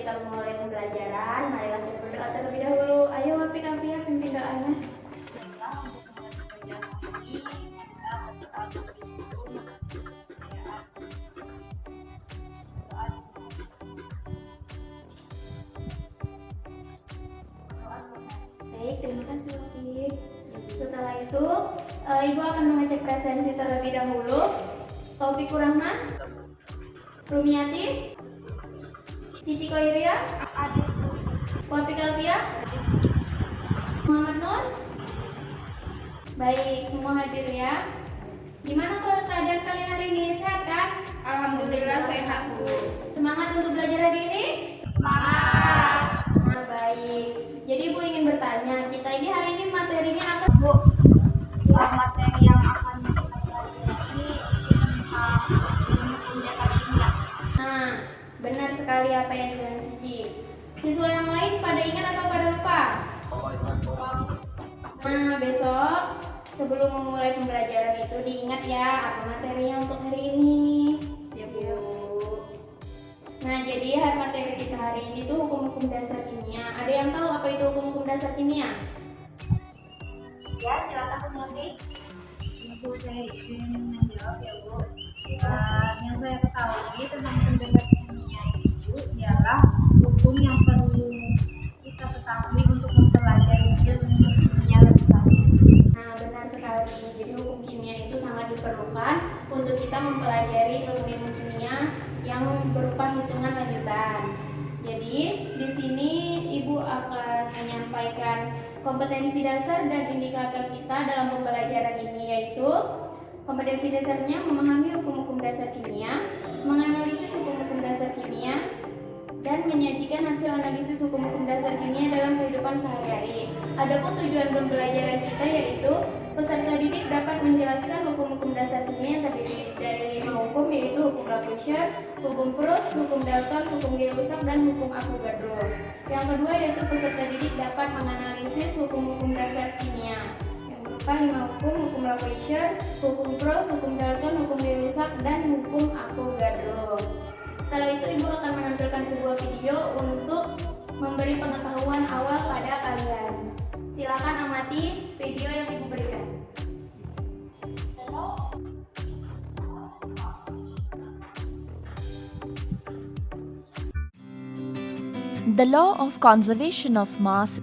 kita mulai pembelajaran, marilah kita berdoa terlebih dahulu. Ayo Wapi pimpin doanya. Baik, terima kasih Wapi. Setelah itu, Ibu akan mengecek presensi terlebih dahulu. Taufikur Rahman, Rumiati, Cici Koiria, Wapi Kalpia, Muhammad Nur. Baik, semua hadir ya. Gimana keadaan kalian hari ini? Sehat kan? Alhamdulillah sehat, Bu. Semangat untuk belajar hari ini? Semangat. Nah, baik. Jadi Ibu ingin bertanya, kita ini hari ini materinya apa, Bu? Materi yang akan kita pelajari tentang ilmu dasar kimia. Nah, benar sekali apa yang dibilang Cici. Siswa yang lain pada ingat atau pada lupa? Nah, besok sebelum memulai pembelajaran itu diingat ya apa materinya untuk hari ini. Ya, Bu. Nah, jadi materi kita hari ini tuh hukum-hukum dasar kimia. Ada yang tahu apa itu hukum-hukum dasar kimia? Ya, silakan Bu Nurti. Itu saya ingin menjawab ya Bu. Yang saya ketahui tentang hukum dasar kimia itu ialah hukum yang perlu kita ketahui untuk mempelajari ilmu kimia lebih lanjut. Nah, benar sekali. Jadi hukum kimia itu sangat diperlukan untuk kita mempelajari ilmu kimia yang berupa hitungan lanjutan. Jadi, di sini Ibu akan menyampaikan kompetensi dasar dan indikator kita dalam pembelajaran ini, yaitu kompetensi dasarnya memahami hukum-hukum dasar kimia, menganalisis hukum-hukum dasar kimia, dan menyajikan hasil analisis hukum-hukum dasar kimia dalam kehidupan sehari-hari. Adapun tujuan pembelajaran kita yaitu peserta didik dapat menjelaskan hukum-hukum dasar kimia yang terdiri dari 5 hukum, yaitu hukum Lavoisier, hukum Proust, hukum Dalton, hukum Gay-Lussac, dan hukum Avogadro. Yang kedua yaitu peserta didik dapat menganalisis hukum-hukum dasar kimia yang berupa 5 hukum Lavoisier, hukum Proust, hukum Dalton, hukum Gay-Lussac, dan hukum Avogadro. Setelah itu Ibu akan menampilkan sebuah video untuk memberi pengetahuan awal pada kalian. Silakan amati video yang Ibu berikan. The law of conservation of mass.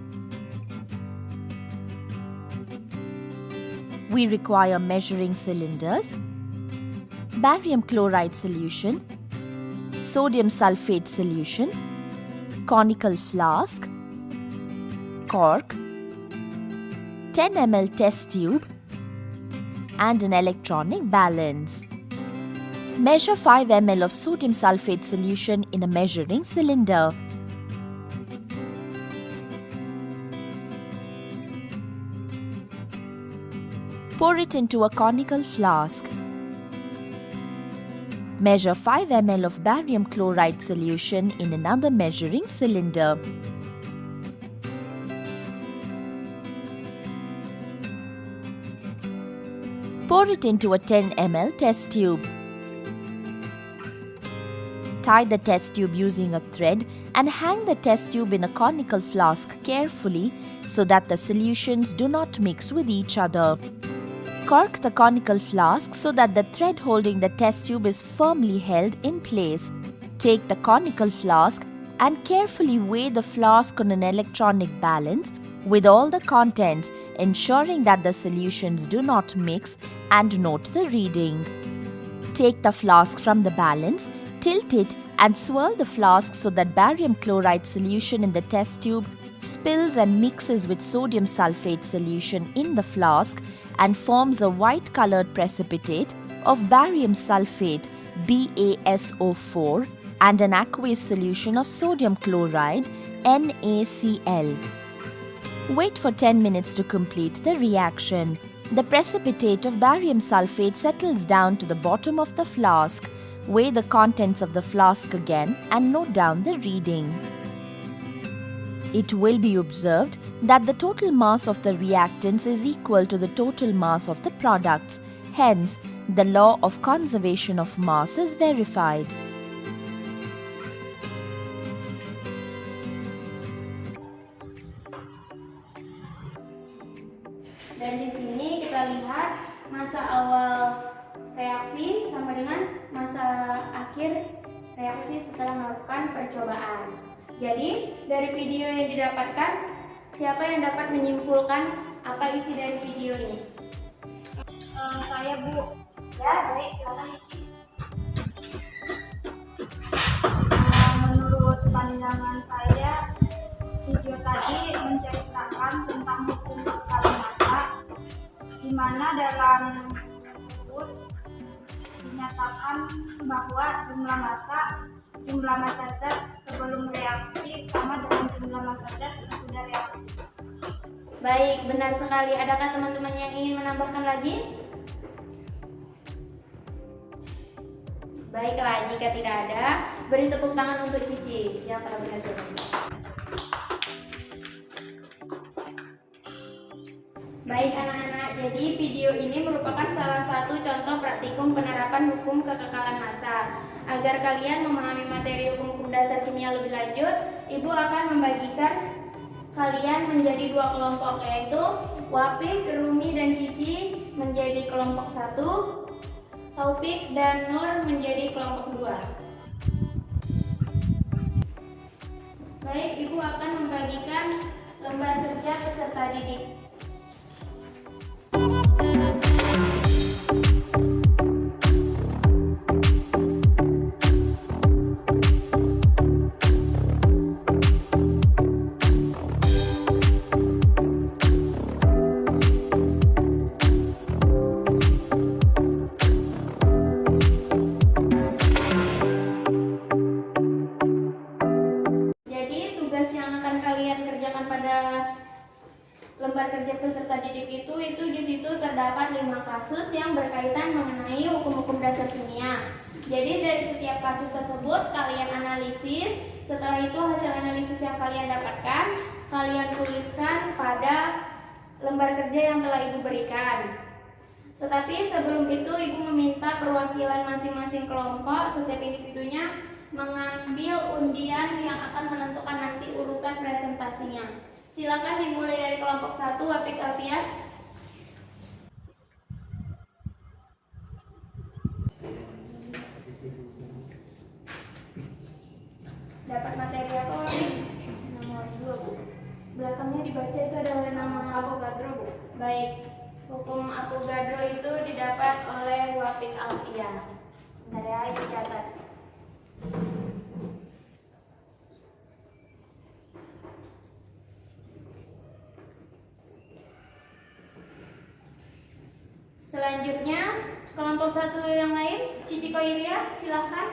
We require measuring cylinders, barium chloride solution, sodium sulfate solution, conical flask, cork, 10 ml test tube, and an electronic balance. Measure 5 ml of sodium sulfate solution in a measuring cylinder. Pour it into a conical flask. Measure 5 ml of barium chloride solution in another measuring cylinder. Pour it into a 10 ml test tube. Tie the test tube using a thread and hang the test tube in a conical flask carefully so that the solutions do not mix with each other. Cork the conical flask so that the thread holding the test tube is firmly held in place. Take the conical flask and carefully weigh the flask on an electronic balance with all the contents, ensuring that the solutions do not mix, and note the reading. Take the flask from the balance, tilt it and swirl the flask so that barium chloride solution in the test tube spills and mixes with sodium sulfate solution in the flask and forms a white colored precipitate of barium sulfate BaSO4 and an aqueous solution of sodium chloride NaCl. Wait for 10 minutes to complete the reaction. The precipitate of barium sulfate settles down to the bottom of the flask. Weigh the contents of the flask again and note down the reading. It will be observed that the total mass of the reactants is equal to the total mass of the products. Hence, the law of conservation of mass is verified. Dan di sini kita lihat masa awal reaksi sama dengan masa akhir reaksi setelah melakukan percobaan. Jadi, dari video yang didapatkan, siapa yang dapat menyimpulkan apa isi dari video ini? Saya, Bu. Ya, baik, silakan Niki. Menurut pandangan saya, video tadi menceritakan tentang hukum kekal massa, di mana dalam tersebut dinyatakan bahwa jumlah massa zat sebelum reaksi sama dengan jumlah massa zat sesudah reaksi. Baik, benar sekali. Adakah teman-teman yang ingin menambahkan lagi? Baiklah, jika tidak ada, beri tepuk tangan untuk Cici yang telah bekerja. Baik anak-anak, jadi video ini merupakan salah satu contoh praktikum penerapan hukum kekekalan massa. Agar kalian memahami materi hukum-hukum dasar kimia lebih lanjut, Ibu akan membagikan kalian menjadi dua kelompok, yaitu Wapik, Rumi, dan Cici menjadi kelompok 1, Taufik dan Nur menjadi kelompok 2. Baik, Ibu akan membagikan lembar kerja peserta didik. Lembar kerja peserta didik itu di situ terdapat 5 kasus yang berkaitan mengenai hukum-hukum dasar kimia. Jadi dari setiap kasus tersebut kalian analisis. Setelah itu hasil analisis yang kalian dapatkan kalian tuliskan pada lembar kerja yang telah Ibu berikan. Tetapi sebelum itu Ibu meminta perwakilan masing-masing kelompok setiap individunya mengambil undian yang akan menentukan nanti urutan presentasinya. Silakan dimulai dari kelompok 1, Wapik Alfian. Dapat materi apa, Wapik? Nomor 2, Bu. Belakangnya dibaca itu adalah nama Avogadro, Bu. Baik. Hukum Avogadro itu didapat oleh Wapik Alfian. Sebentar ya, Ibu catat. Selanjutnya, kelompok 1 yang lain, Cici Koiria, silahkan.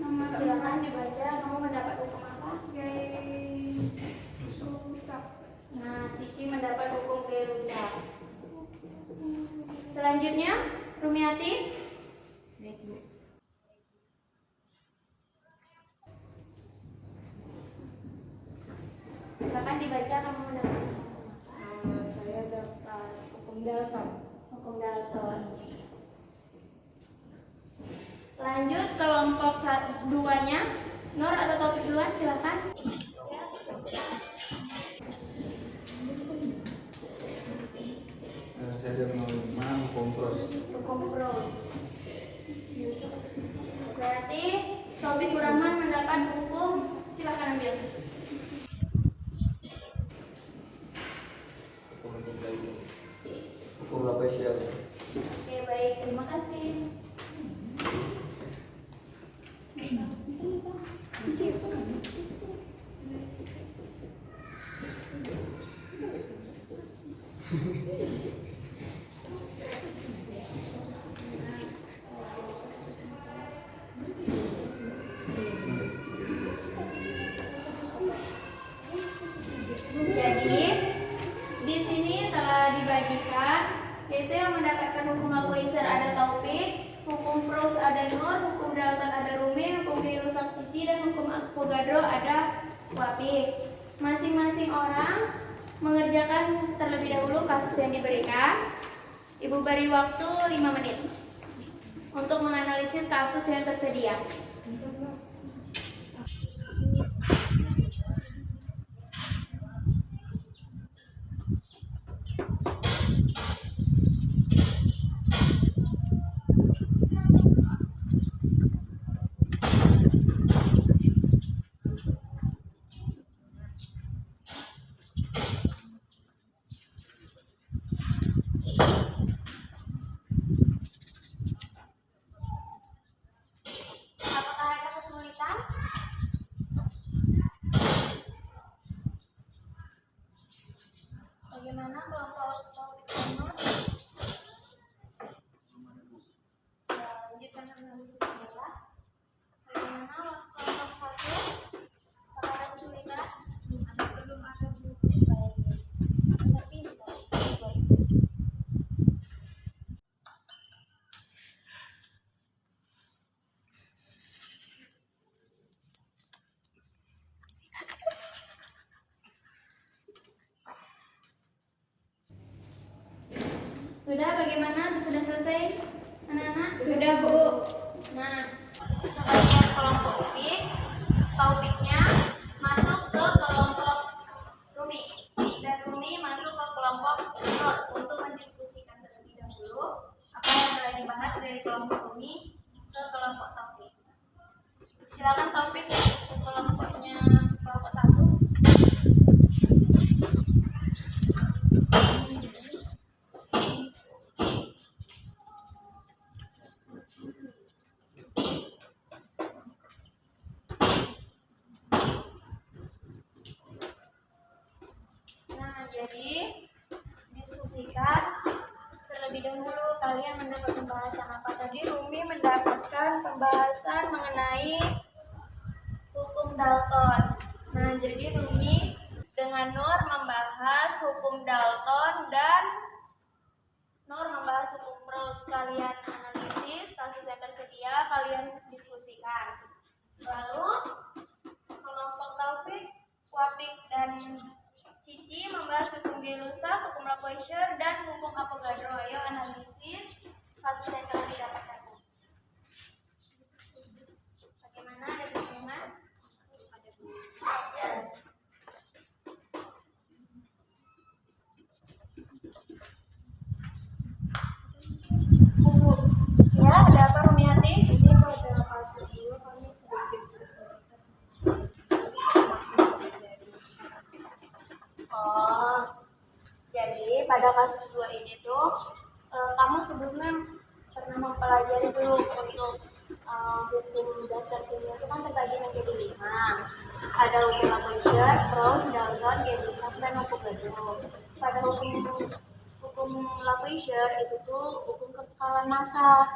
Silahkan dibaca, kamu mendapat hukum apa? Rusak. Nah, Cici mendapat hukum gaya rusak. Selanjutnya, Rumiati. Silakan dibaca, kamu mendapat Saya dapat hukum Dalton. hukum Dalton. Lanjut kelompok 2-nya, Nur atau Topik duluan, silakan. Saya dapat nomor 5 hukum pros. Hukum pros. Berarti Topik Rahman mendapat hukum, silakan ambil. Hukum Lapesial. Oke, baik, terima kasih. Jadi di sini telah dibagikan, yaitu yang mendapatkan hukum Lapoiser ada Taufik, hukum Pros ada Nur, hukum Dalton ada Rumi, hukum gaya rusak Cici, dan hukum Avogadro ada Wapik. Masing-masing orang mengerjakan terlebih dahulu kasus yang diberikan. Ibu beri waktu 5 menit. untuk menganalisis kasus yang tersedia. Apakah ada kesulitan? Bagaimana kelompok topik nomor? Lanjutkan analisisnya ya. Bagaimana kelompok satu? Apakah ada kesulitan? Belum ada buku. Baik. Tapi baik. Sudah, bagaimana? Sudah selesai, anak-anak? Sudah, Bu. Nah, sebagai kelompok topiknya masuk ke kelompok Rumi, dan Rumi masuk ke kelompok Nur untuk mendiskusikan terlebih dahulu apa yang telah dibahas dari kelompok Rumi ke kelompok topik. Silakan topik kelompoknya kelompok satu. Nah, jadi diskusikan terlebih dahulu kalian mendapat pembahasan apa tadi. Rumi mendapatkan pembahasan mengenai hukum Dalton. Nah, jadi Rumi dengan Nur membahas hukum Dalton dan Nur membahas hukum Prus. Kalian analisis kasus yang tersedia, kalian diskusikan. Lalu kelompok Taufik, Wapik dan Cici membahas hukum Gelusa, hukum Lavoisier, dan hukum Avogadro. Ayo analisis kasus yang telah didapatkan. Bagaimana, ada kebingungan? Buku. Ya, ada apa Rumiati? Ini pada kasus dulu kami sedikit kesulitan. Oh, jadi pada kasus 2 ini tuh kamu sebelumnya pernah mempelajari dulu untuk hukum dasar kimia itu kan terbagi menjadi 5. Ada hukum Lavoisier, Prus, Dalton, Gay-Lussac, dan hukum Avogadro. Pada hukum Lavoisier itu tuh hukum kekekalan massa.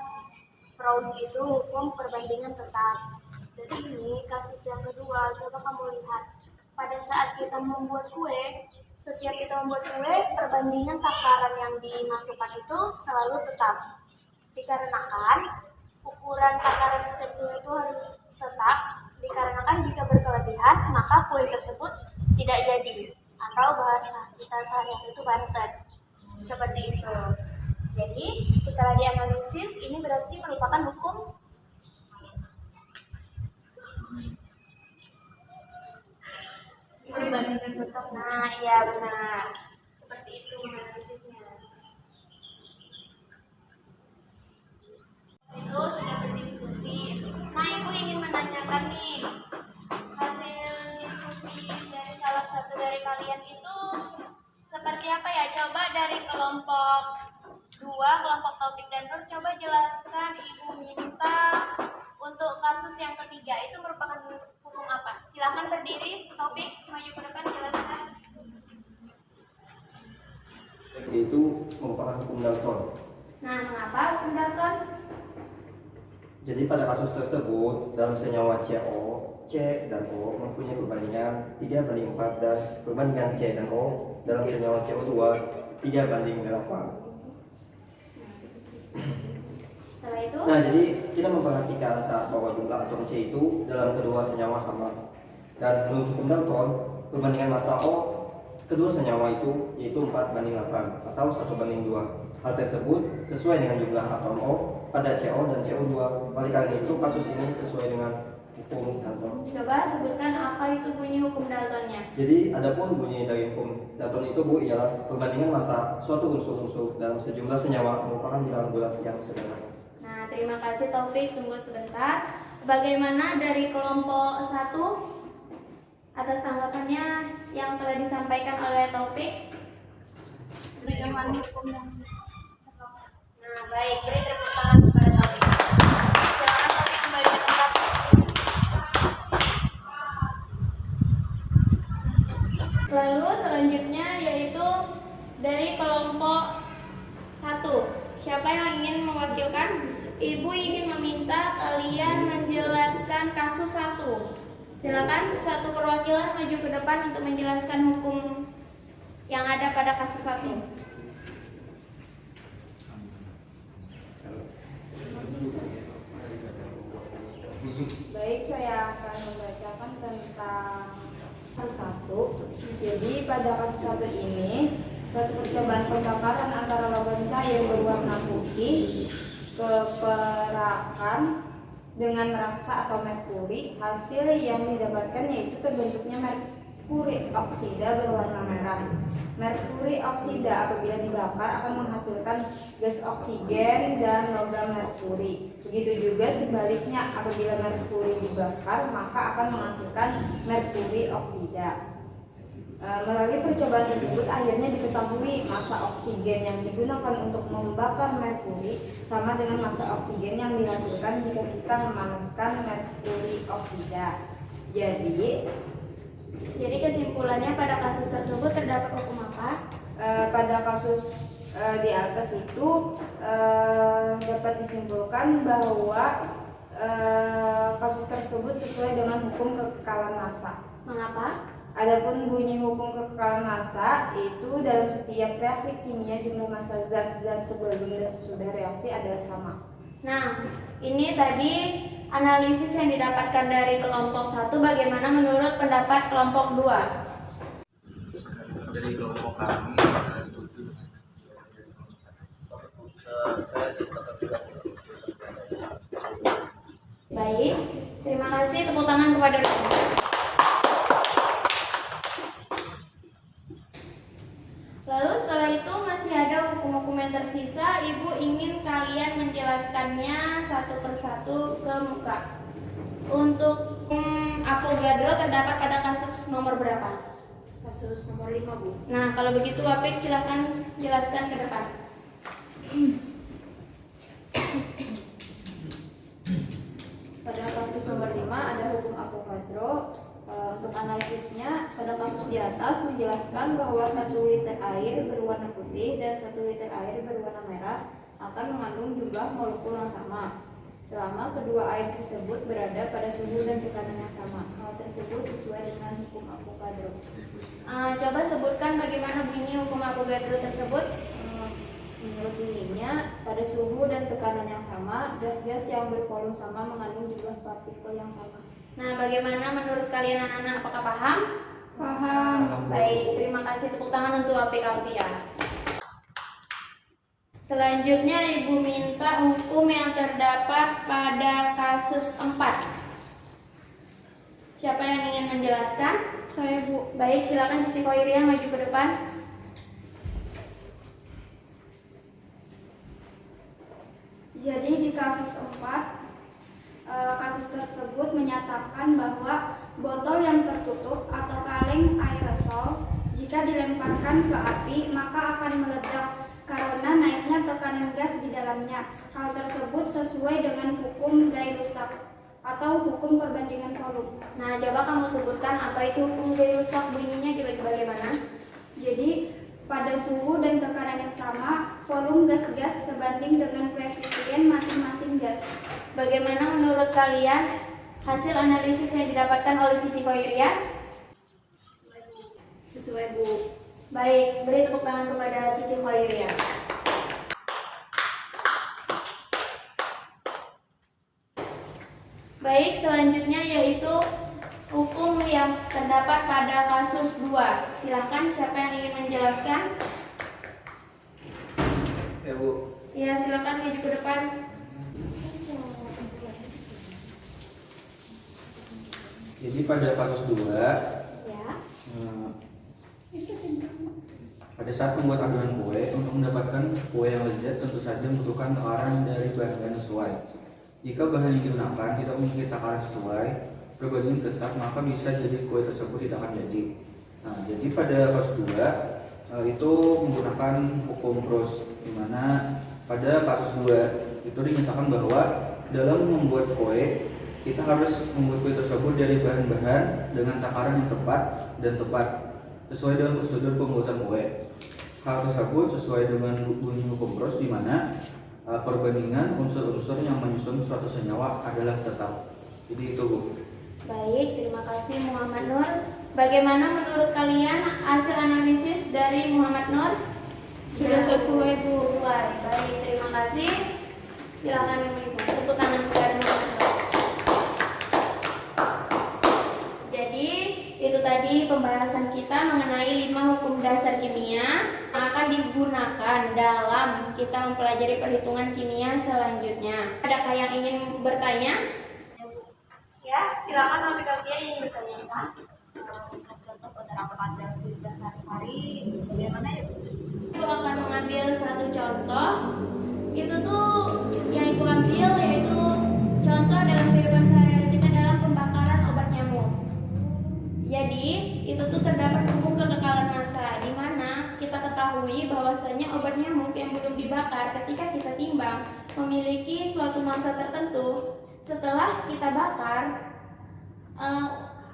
Prus itu hukum perbandingan tetap. Jadi ini kasus yang kedua, coba kamu lihat. Pada saat kita membuat kue, setiap kita membuat kue, perbandingan takaran yang dimasukkan itu selalu tetap. Dikarenakan ukuran takaran setiap kue itu harus tetap, dikarenakan jika berkelebihan, maka kue tersebut tidak jadi. Atau bahasa kita sehari-hari itu bantet. Seperti itu. Jadi, setelah dianalisis, ini berarti merupakan hukum perbandingan tetap. Nah, iya benar. Seperti itu analisisnya. Itu sudah berdiskusi. Nah, Ibu ingin menanyakan nih, hasil diskusi dari salah satu dari kalian itu seperti apa ya? Coba dari kelompok 2, kelompok Taufik dan Nur, coba jelaskan. Ibu minta untuk kasus yang ketiga itu merupakan hukum apa? Silakan berdiri, Taufik, maju ke depan, jelaskan. Yaitu merupakan hukum Dalton. Nah, mengapa hukum Dalton? Jadi pada kasus tersebut dalam senyawa CO, C dan O mempunyai perbandingan 3:4 dan perbandingan C dan O dalam senyawa CO2 3:8. Setelah itu, Nah, jadi kita memperhatikan saat bahwa jumlah atom C itu dalam kedua senyawa sama. Dan menurut hukum Dalton, perbandingan massa O kedua senyawa itu yaitu 4:8 atau 1:2. Hal tersebut sesuai dengan jumlah atom O pada CO dan CO2. Oleh karena itu kasus ini sesuai dengan hukum Dalton. Coba sebutkan apa itu bunyi hukum Daltonnya. Jadi adapun bunyi dari hukum Dalton itu Bu ialah perbandingan massa suatu unsur-unsur dalam sejumlah senyawa merupakan bilangan bulat yang sederhana. Nah, terima kasih Taufik, tunggu sebentar. Bagaimana dari kelompok 1 atas tanggapannya yang telah disampaikan oleh Taufik? Dengan hukum yang Nah, baik, beri tepuk tangan kepada Taufik. Silakan Taufik kembali ke tempat. Lalu selanjutnya yaitu dari kelompok 1. Siapa yang ingin mewakilkan? Ibu ingin meminta kalian menjelaskan kasus 1. Silakan satu perwakilan maju ke depan untuk menjelaskan hukum yang ada pada kasus 1. Baik, saya akan membacakan tentang kasus 1. Jadi pada kasus 1 ini suatu percobaan pembakaran antara logam cair berwarna putih keperakan dengan raksa atau merkuri. Hasil yang didapatkan yaitu terbentuknya merkuri oksida berwarna merah. Merkuri oksida apabila dibakar akan menghasilkan gas oksigen dan logam merkuri. Begitu juga sebaliknya, apabila merkuri dibakar maka akan menghasilkan merkuri oksida. Melalui percobaan tersebut akhirnya diketahui massa oksigen yang digunakan untuk membakar merkuri sama dengan massa oksigen yang dihasilkan jika kita memanaskan merkuri oksida. Jadi kesimpulannya pada kasus tersebut terdapat hukum apa? Pada kasus di atas itu dapat disimpulkan bahwa kasus tersebut sesuai dengan hukum kekekalan massa. Mengapa? Adapun bunyi hukum kekekalan massa itu dalam setiap reaksi kimia jumlah massa zat-zat sebelum dan sesudah reaksi adalah sama. Nah, ini tadi analisis yang didapatkan dari kelompok 1. Bagaimana menurut pendapat kelompok 2? Dari kelompok kami setuju dengan saya sepakat juga. Baik, terima kasih. Tepuk tangan kepada Lalu setelah itu masih ada hukum-hukum yang tersisa. Ibu ingin kalian menjelaskannya satu persatu ke muka. Untuk Avogadro terdapat pada kasus nomor berapa? kasus nomor 5, Bu. Nah, kalau begitu Wapik silahkan jelaskan ke depan. Pada kasus nomor 5 ada hukum Avogadro. Untuk analisisnya, pada kasus di atas menjelaskan bahwa 1 liter air berwarna putih dan 1 liter air berwarna merah akan mengandung jumlah molekul yang sama selama kedua air tersebut berada pada suhu dan tekanan yang sama. Hal tersebut sesuai dengan hukum Avogadro. Coba sebutkan bagaimana bunyi hukum Avogadro tersebut. Menurut bunyinya, pada suhu dan tekanan yang sama, gas-gas yang bervolume sama mengandung jumlah partikel yang sama. Nah, bagaimana menurut kalian anak-anak? Apakah paham? Paham. Baik, terima kasih. Tepuk tangan untuk Wapik Alfia. Selanjutnya Ibu minta hukum yang terdapat pada kasus 4. Siapa yang ingin menjelaskan? Saya, Bu. Baik, silakan Cici Koiria maju ke depan. Jadi di kasus 4, kasus tersebut menyatakan bahwa botol yang tertutup atau kaleng aerosol jika dilemparkan ke api maka akan meledak karena naiknya tekanan gas di dalamnya. Hal tersebut sesuai dengan hukum Gay-Lussac atau hukum perbandingan volume. Nah, coba kamu sebutkan apa itu hukum Gay-Lussac, bunyinya bagaimana? Jadi pada suhu dan tekanan yang sama, volume gas-gas sebanding dengan koefisien masing-masing gas. Bagaimana menurut kalian hasil analisis yang didapatkan oleh Cici Koiria? Sesuai, Bu. Baik, beri tepuk tangan kepada Cici Koiria. Baik, selanjutnya yaitu hukum yang terdapat pada kasus 2. Silakan, siapa yang ingin menjelaskan? Ya, Bu. Ya, silakan maju ke depan. Jadi pada kasus 2, Ya. pada saat membuat adonan kue, untuk mendapatkan kue yang lezat tentu saja membutuhkan takaran dari bahan-bahan sesuai. Jika bahan yang digunakan tidak memiliki takaran sesuai, perbandingan tetap, maka bisa jadi kue tersebut tidak akan jadi. Nah, jadi pada kasus 2 itu menggunakan hukum Gauss, di mana pada kasus 2 itu dinyatakan bahwa dalam membuat kue kita harus membuat kue tersebut dari bahan-bahan dengan takaran yang tepat dan tepat sesuai dengan prosedur pembuatan kue. Hal tersebut sesuai dengan bunyi hukum Gauss, di mana perbandingan unsur-unsur yang menyusun suatu senyawa adalah tetap. Jadi itu, Bu. Baik, terima kasih Muhammad Nur. Bagaimana menurut kalian hasil analisis dari Muhammad Nur? Sudah sesuai, Bu. Sesuai. Baik, terima kasih. Silakan Ibu. Tepuk tangan kepada Muhammad Nur. Jadi, itu tadi pembahasan kita mengenai 5 hukum dasar kimia yang akan digunakan dalam kita mempelajari perhitungan kimia selanjutnya. Adakah yang ingin bertanya? Ya, silakan Rafiq Alfia yang ingin bertanya. Untuk penerapan dalam kehidupan sehari-hari bagaimana ya, Bu? Ibu akan mengambil satu contoh. Itu tuh yang Ibu ambil yaitu contoh dalam kehidupan sehari-hari kita dalam pembakaran obat nyamuk. Jadi, itu tuh terdapat hukum kekekalan massa, di mana kita ketahui bahwasanya obat nyamuk yang belum dibakar ketika kita timbang memiliki suatu massa tertentu. Setelah kita bakar,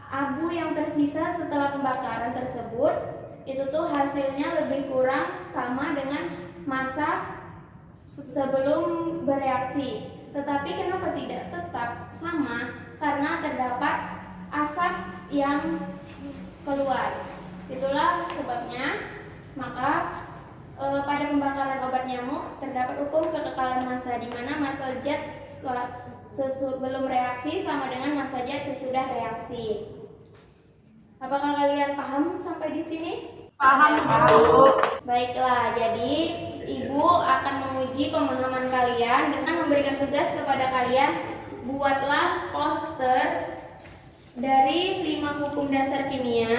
abu yang tersisa setelah pembakaran tersebut itu tuh hasilnya lebih kurang sama dengan massa sebelum bereaksi. Tetapi kenapa tidak tetap sama? Karena terdapat asap yang keluar. Itulah sebabnya maka pada pembakaran obat nyamuk terdapat hukum kekekalan massa, di mana massa zat sebelum reaksi sama dengan massa zat sesudah reaksi. Apakah kalian paham sampai di sini? Paham, Bu. Baiklah, jadi Ibu akan menguji pemahaman kalian dengan memberikan tugas kepada kalian. Buatlah poster dari 5 hukum dasar kimia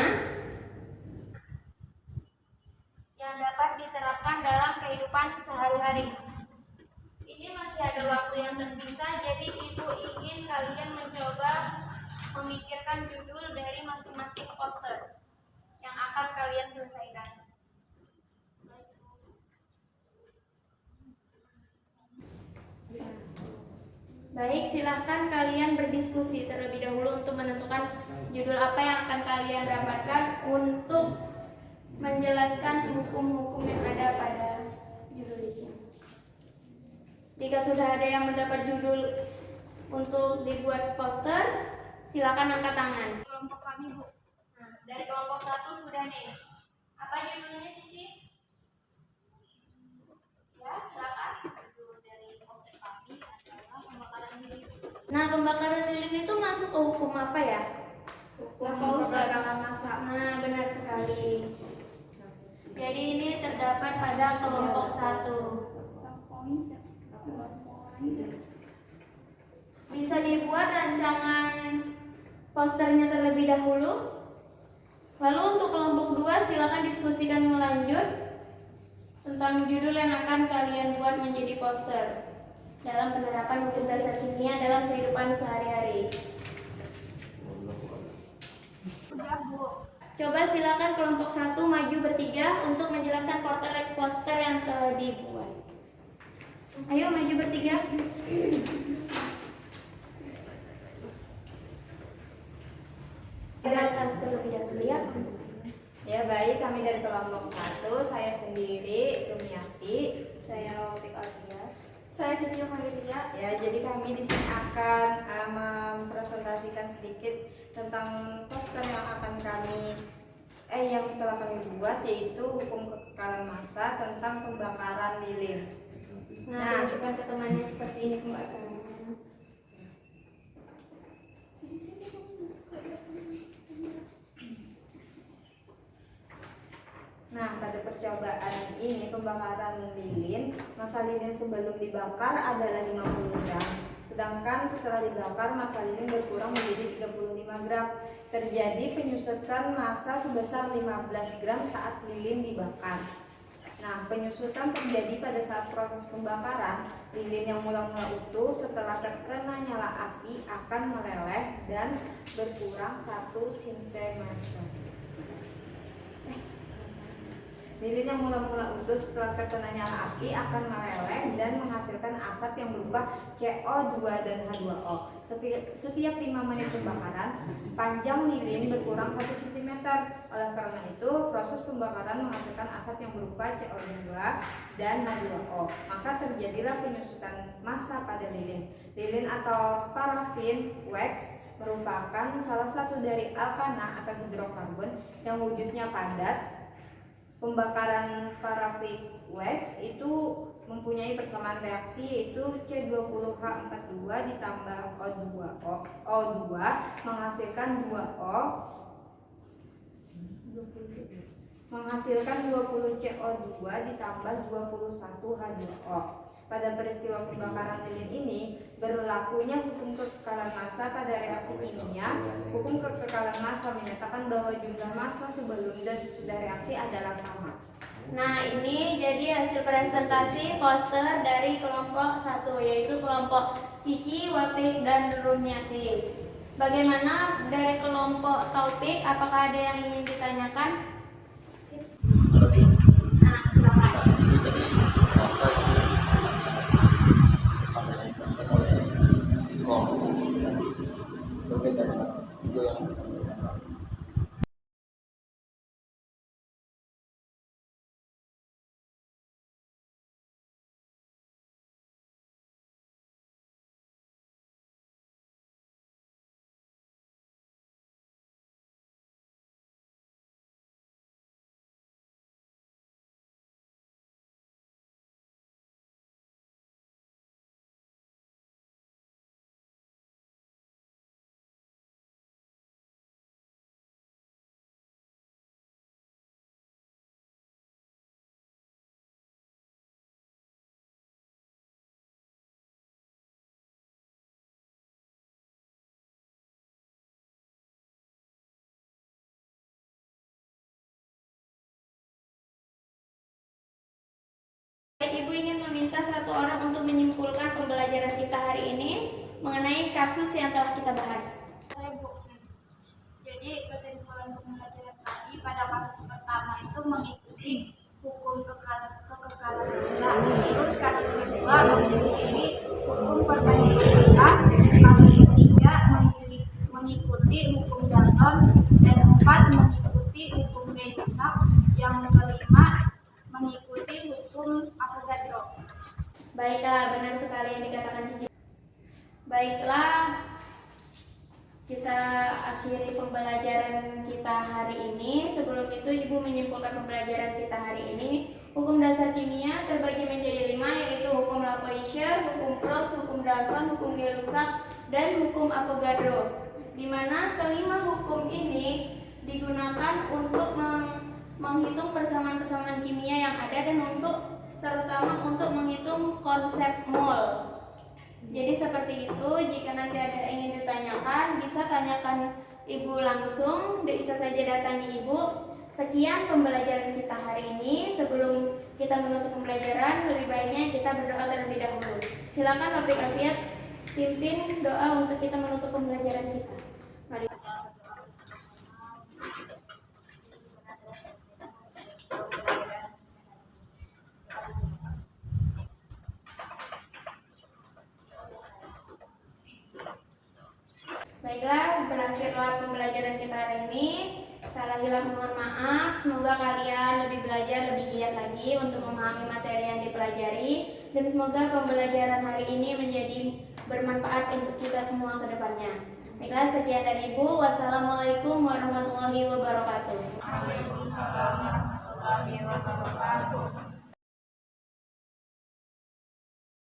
yang dapat diterapkan dalam kehidupan sehari-hari. Ini masih ada waktu yang tersisa, jadi Ibu ingin kalian mencoba memikirkan judul dari masing-masing poster yang akan kalian selesaikan. Baik, silahkan kalian berdiskusi terlebih dahulu untuk menentukan judul apa yang akan kalian dapatkan untuk menjelaskan hukum-hukum yang ada pada judul di sini. Jika sudah ada yang mendapat judul untuk dibuat poster, silakan angkat tangan. Kelompok kami, Bu. Nah, dari kelompok 1 sudah nih. Apa judulnya, Cici? Ya, silakan. Judul dari poster kami adalah pembakaran lilin. Nah, pembakaran lilin itu masuk ke hukum apa ya? Hukum pembakaran massa. Nah, benar sekali. Jadi ini terdapat pada kelompok 1. Bisa dibuat rancangan posternya terlebih dahulu. Lalu untuk kelompok 2 silakan diskusikan lanjut tentang judul yang akan kalian buat menjadi poster dalam penerapan hukum dasar kimia dalam kehidupan sehari-hari. Coba silakan kelompok 1 maju bertiga untuk menjelaskan poster yang telah dibuat. Ayo maju bertiga. Silakan terlebih dahulu ya. Ya baik, kami dari kelompok 1, saya sendiri Rumiati, Saya Rafiq Alfia. Saya Cici Mahiria. ya. Jadi kami di sini akan mempresentasikan sedikit tentang poster yang telah kami buat, yaitu hukum kekekalan massa tentang pembakaran lilin. Nah, tunjukkan ke temannya seperti ini, Mbak. Nah, pada percobaan ini pembakaran lilin, massa lilin sebelum dibakar adalah 50 gram, Sedangkan setelah dibakar, massa lilin berkurang menjadi 35 gram. Terjadi penyusutan massa sebesar 15 gram saat lilin dibakar. Nah, penyusutan terjadi pada saat proses pembakaran. Lilin yang mula-mula utuh setelah terkena nyala api akan meleleh dan berkurang 1 cm. Lilin yang mula-mula utuh setelah terkena nyala api akan meleleh dan menghasilkan asap yang berupa CO2 dan H2O. Setiap 5 menit pembakaran, panjang lilin berkurang 1 cm. Oleh karena itu, proses pembakaran menghasilkan asap yang berupa CO2 dan H2O. Maka terjadilah penyusutan massa pada lilin. Lilin atau parafin wax merupakan salah satu dari alkana atau hidrokarbon yang wujudnya padat. Pembakaran parafin wax itu mempunyai persamaan reaksi yaitu C20H42 ditambah O2 menghasilkan 20 CO2 ditambah 21 H2O. Pada peristiwa pembakaran lilin ini berlakunya hukum kekekalan massa pada reaksi kimia. Hukum kekekalan massa menyatakan bahwa jumlah massa sebelum dan sesudah reaksi adalah sama. Nah, ini jadi hasil presentasi poster dari kelompok 1, yaitu kelompok Cici, Wapik, dan Rumiati. Bagaimana dari kelompok Taufik? Apakah ada yang ingin ditanyakan? Nah, silakan. Ibu ingin meminta satu orang untuk menyimpulkan pembelajaran kita hari ini mengenai kasus yang telah kita bahas. Saya Bu. Jadi kesimpulan pembelajaran tadi pada kasus pertama itu mengikuti hukum kekekalan massa. Terus kasus kedua mengikuti hukum perpendekatan. Kasus ketiga mengikuti hukum Dalton. Dan 4 mengikuti hukum Gay-Lussac. Yang kelima mengikuti hukum Avogadro. Baiklah, benar sekali yang dikatakan Cici. Baiklah, kita akhiri pembelajaran kita hari ini. Sebelum itu, Ibu menyimpulkan pembelajaran kita hari ini. Hukum dasar kimia terbagi menjadi 5, yaitu hukum Lavoisier, hukum Proust, hukum Dalton, hukum Gay-Lussac, dan hukum Avogadro. Di mana kelima hukum ini digunakan untuk menghitung persamaan-persamaan kimia yang ada dan terutama untuk menghitung konsep mol. Jadi seperti itu. Jika nanti ada yang ingin ditanyakan, bisa tanyakan Ibu langsung, bisa saja datangi Ibu. Sekian pembelajaran kita hari ini. Sebelum kita menutup pembelajaran, lebih baiknya kita berdoa terlebih dahulu. Silakan Wapik Afiat pimpin doa untuk kita menutup pembelajaran kita. Mari. Baiklah, berakhirlah pembelajaran kita hari ini. Salah hilaf mohon maaf. Semoga kalian lebih belajar, lebih giat lagi untuk memahami materi yang dipelajari. Dan semoga pembelajaran hari ini menjadi bermanfaat untuk kita semua ke depannya. Baiklah, sekian dari Ibu. Wassalamualaikum warahmatullahi wabarakatuh. Waalaikumsalam warahmatullahi wabarakatuh.